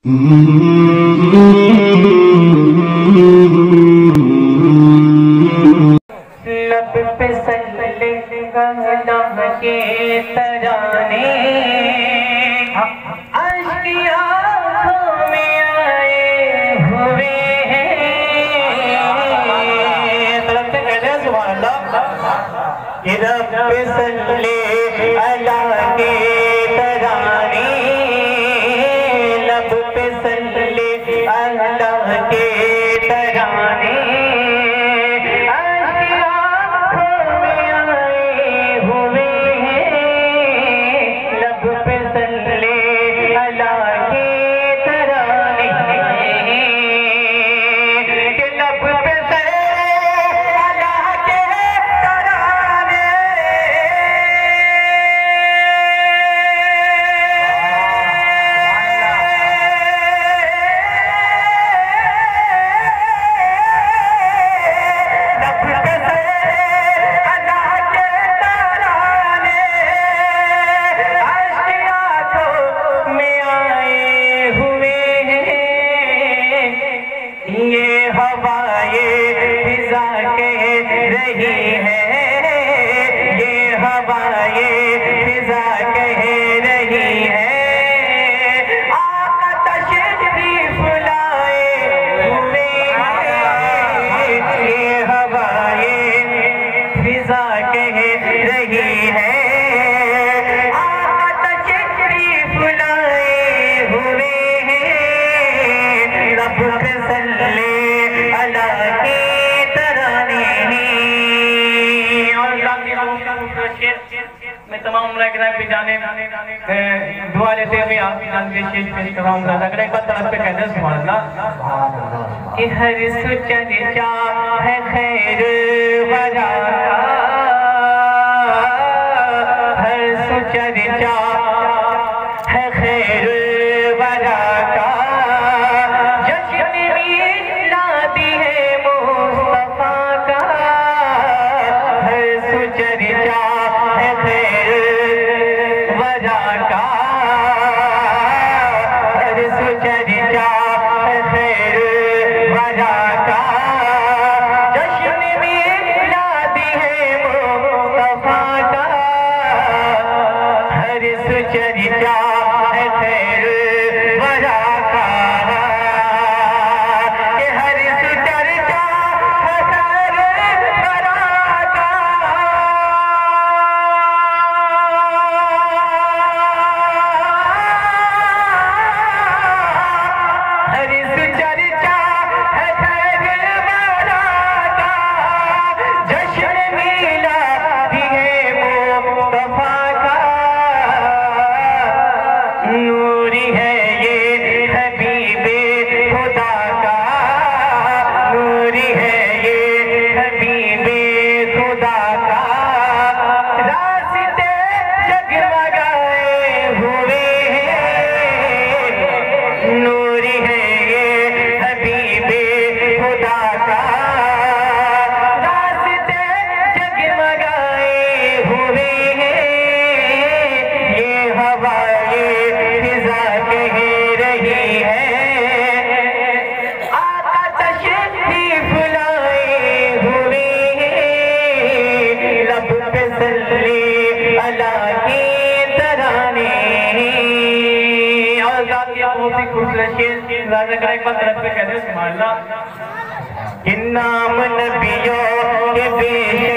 लब पे सल्ले गंगदम के तराने अश्क आँखों में आए हुए हैं। तरफ से कहते हैं सुभान अल्लाह। लब पे सल्ले अल्लाह के तराने, लब पे सल्ले अल्लाह के तराने तमाम जाने दुआ लेते हुए आप शेष पेश करवाऊँ अगर एक बार तरफ पे कहते हैं सुभान अल्लाह कि हर सुचर्चा है खैर वरा, हर सुचर्चा है खैर वरा का, जश्न मिलादी है मुस्तफा का, हर सुचर्चा है खैर वरा का, हर सुचर्चा है खैर वरा का, जश्न मिलादी है मुस्तफा का, हर सुचर्चा है खैर वरा का, कि हर सुचर्चा है खैर वरा का, हर सुचर्चा है खैर वरा का, जश्न मिलादी है मुस्तफा का, नूरी है ये हबीबे खुदा का, नूरी है ये हबीबे खुदा का, रास्ते जगमगाए हुए हैं, नूरी है ये हबीबे खुदा का, रास्ते जगमगाए हुए हैं, ये हवाए फिजा कह रही है, आका तशरीफ लाए हुए हैं, लब पे सल्ले अला के तराने। और बहुत ही खूबसूरत शेर राजा का एक बार तरफ पे कहते हैं सुभान अल्लाह कि नाम नबियों के बेशक